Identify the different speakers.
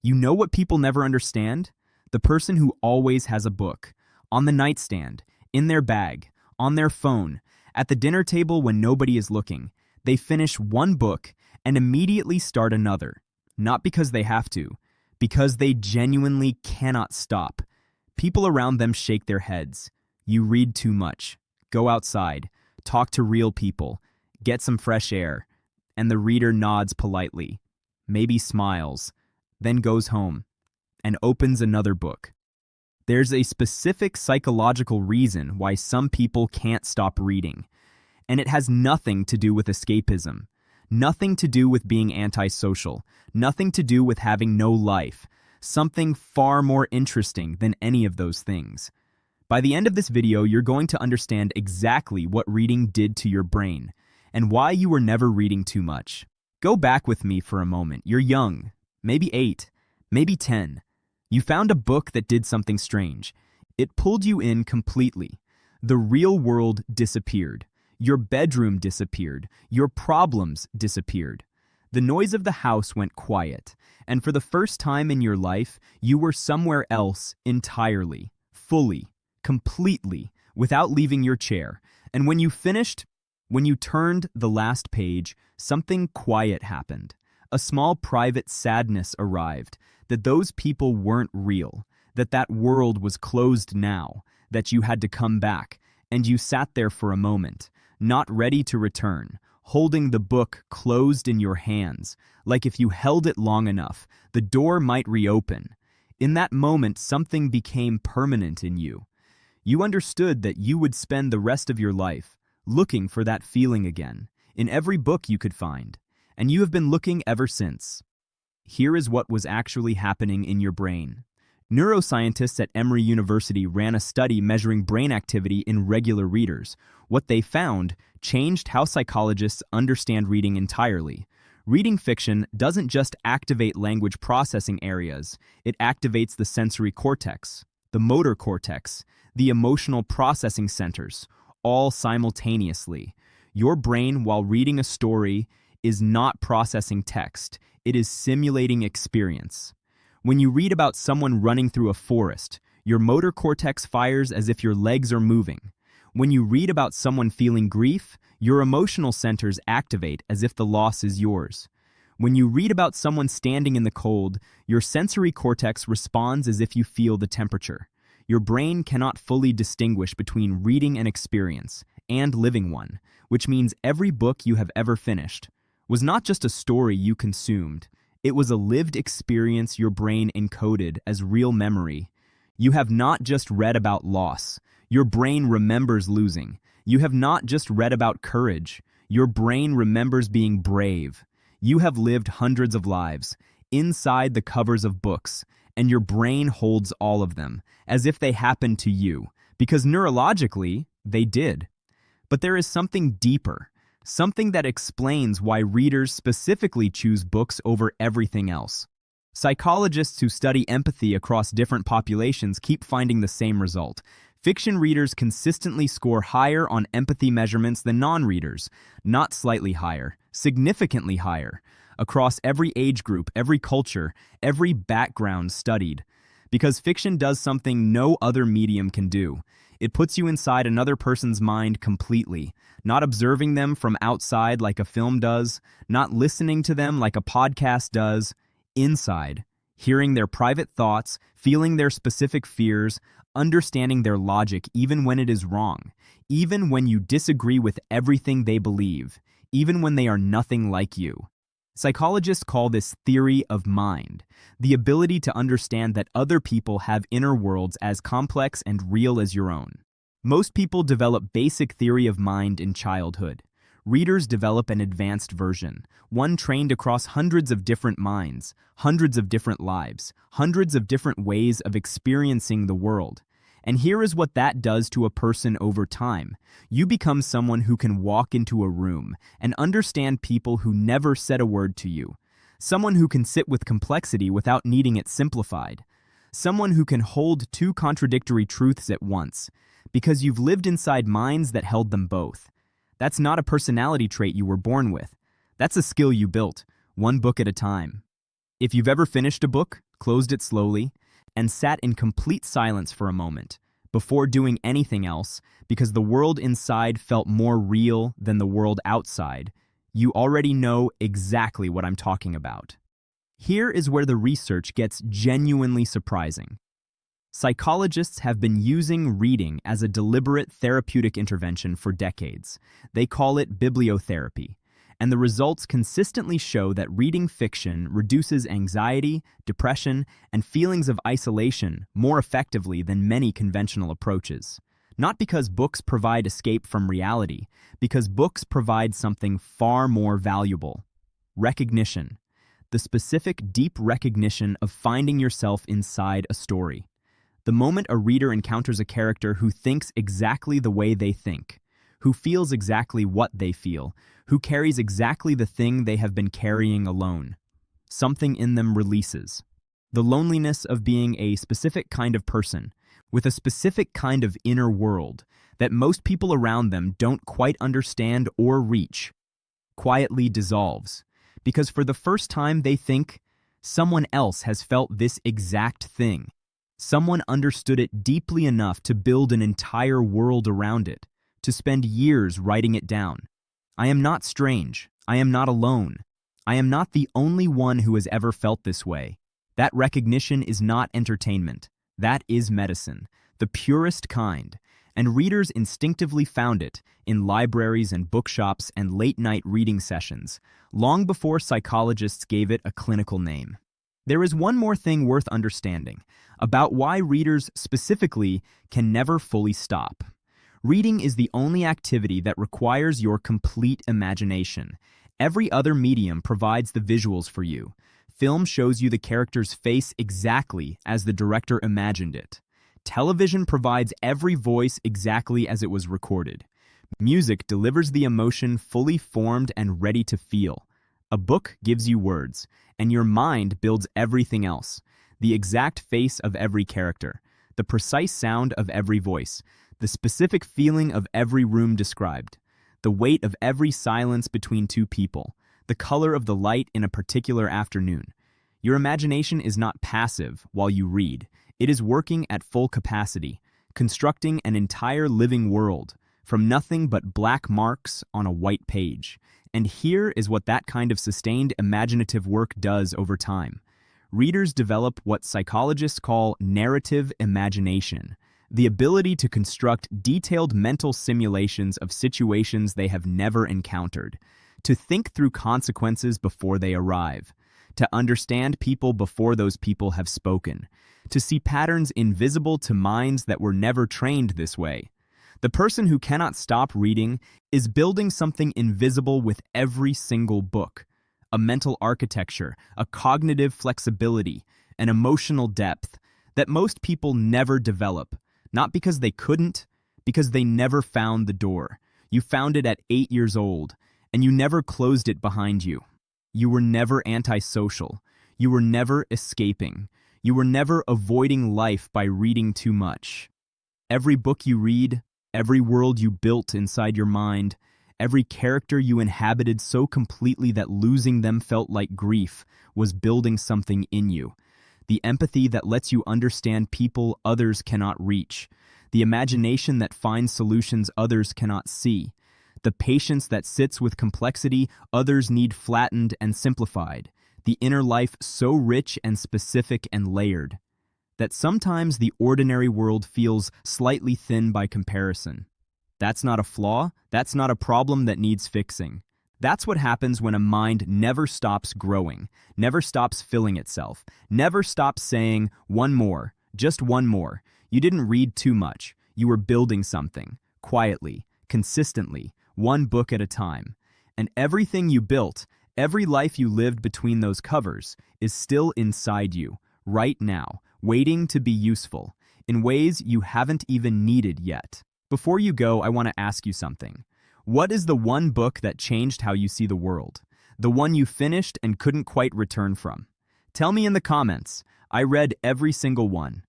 Speaker 1: You know what people never understand? The person who always has a book, on the nightstand, in their bag, on their phone, at the dinner table when nobody is looking. They finish one book and immediately start another. Not because they have to, because they genuinely cannot stop. People around them shake their heads. You read too much. Go outside. Talk to real people. Get some fresh air. And the reader nods politely, maybe smiles, then goes home and opens another book. There's a specific psychological reason why some people can't stop reading, and it has nothing to do with escapism, nothing to do with being antisocial, nothing to do with having no life, something far more interesting than any of those things. By the end of this video, you're going to understand exactly what reading did to your brain, and why you were never reading too much. Go back with me for a moment. You're young, maybe 8, maybe 10. You found a book that did something strange. It pulled you in completely. The real world disappeared. Your bedroom disappeared. Your problems disappeared. The noise of the house went quiet, and for the first time in your life, you were somewhere else entirely, fully, completely, without leaving your chair. And when you finished, when you turned the last page, something quiet happened. A small private sadness arrived, that those people weren't real, that that world was closed now, that you had to come back, and you sat there for a moment, not ready to return, holding the book closed in your hands, like if you held it long enough, the door might reopen. In that moment, something became permanent in you. You understood that you would spend the rest of your life looking for that feeling again, in every book you could find, and you have been looking ever since. Here is what was actually happening in your brain. Neuroscientists at Emory University ran a study measuring brain activity in regular readers. What they found changed how psychologists understand reading entirely. Reading fiction doesn't just activate language processing areas, it activates the sensory cortex, the motor cortex, the emotional processing centers, all simultaneously. Your brain, while reading a story, is not processing text, it is simulating experience. When you read about someone running through a forest, your motor cortex fires as if your legs are moving. When you read about someone feeling grief, your emotional centers activate as if the loss is yours. When you read about someone standing in the cold, your sensory cortex responds as if you feel the temperature. Your brain cannot fully distinguish between reading an experience and living one, which means every book you have ever finished was not just a story you consumed, it was a lived experience your brain encoded as real memory. You have not just read about loss, your brain remembers losing. You have not just read about courage, your brain remembers being brave. You have lived hundreds of lives, inside the covers of books, and your brain holds all of them, as if they happened to you, because neurologically, they did. But there is something deeper, something that explains why readers specifically choose books over everything else. Psychologists who study empathy across different populations keep finding the same result. Fiction readers consistently score higher on empathy measurements than non-readers, not slightly higher, significantly higher, across every age group, every culture, every background studied. Because fiction does something no other medium can do. It puts you inside another person's mind completely, not observing them from outside like a film does, not listening to them like a podcast does, inside, hearing their private thoughts, feeling their specific fears, understanding their logic even when it is wrong, even when you disagree with everything they believe, even when they are nothing like you. Psychologists call this theory of mind, the ability to understand that other people have inner worlds as complex and real as your own. Most people develop basic theory of mind in childhood. Readers develop an advanced version, one trained across hundreds of different minds, hundreds of different lives, hundreds of different ways of experiencing the world. And here is what that does to a person over time. You become someone who can walk into a room and understand people who never said a word to you. Someone who can sit with complexity without needing it simplified. Someone who can hold two contradictory truths at once, because you've lived inside minds that held them both. That's not a personality trait you were born with. That's a skill you built, one book at a time. If you've ever finished a book, closed it slowly, and sat in complete silence for a moment, before doing anything else, because the world inside felt more real than the world outside, you already know exactly what I'm talking about. Here is where the research gets genuinely surprising. Psychologists have been using reading as a deliberate therapeutic intervention for decades. They call it bibliotherapy, and the results consistently show that reading fiction reduces anxiety, depression, and feelings of isolation more effectively than many conventional approaches. Not because books provide escape from reality, because books provide something far more valuable: recognition. The specific, deep recognition of finding yourself inside a story. The moment a reader encounters a character who thinks exactly the way they think, who feels exactly what they feel, who carries exactly the thing they have been carrying alone, something in them releases. The loneliness of being a specific kind of person, with a specific kind of inner world that most people around them don't quite understand or reach, quietly dissolves, because for the first time they think, someone else has felt this exact thing. Someone understood it deeply enough to build an entire world around it, to spend years writing it down. I am not strange. I am not alone. I am not the only one who has ever felt this way. That recognition is not entertainment. That is medicine, the purest kind, and readers instinctively found it in libraries and bookshops and late-night reading sessions, long before psychologists gave it a clinical name. There is one more thing worth understanding about why readers specifically can never fully stop. Reading is the only activity that requires your complete imagination. Every other medium provides the visuals for you. Film shows you the character's face exactly as the director imagined it. Television provides every voice exactly as it was recorded. Music delivers the emotion fully formed and ready to feel. A book gives you words, and your mind builds everything else. The exact face of every character, the precise sound of every voice, the specific feeling of every room described, the weight of every silence between two people, the color of the light in a particular afternoon. Your imagination is not passive while you read. It is working at full capacity, constructing an entire living world, from nothing but black marks on a white page. And here is what that kind of sustained imaginative work does over time. Readers develop what psychologists call narrative imagination, the ability to construct detailed mental simulations of situations they have never encountered, to think through consequences before they arrive, to understand people before those people have spoken, to see patterns invisible to minds that were never trained this way. The person who cannot stop reading is building something invisible with every single book: a mental architecture, a cognitive flexibility, an emotional depth that most people never develop, not because they couldn't, because they never found the door. You found it at 8 years old, and you never closed it behind you. You were never antisocial. You were never escaping. You were never avoiding life by reading too much. Every book you read, every world you built inside your mind, every character you inhabited so completely that losing them felt like grief, was building something in you. The empathy that lets you understand people others cannot reach. The imagination that finds solutions others cannot see. The patience that sits with complexity others need flattened and simplified. The inner life so rich and specific and layered that sometimes the ordinary world feels slightly thin by comparison. That's not a flaw. That's not a problem that needs fixing. That's what happens when a mind never stops growing, never stops filling itself, never stops saying, one more, just one more. You didn't read too much. You were building something, quietly, consistently, one book at a time. And everything you built, every life you lived between those covers, is still inside you, right now, waiting to be useful, in ways you haven't even needed yet. Before you go, I want to ask you something. What is the one book that changed how you see the world? The one you finished and couldn't quite return from? Tell me in the comments. I read every single one.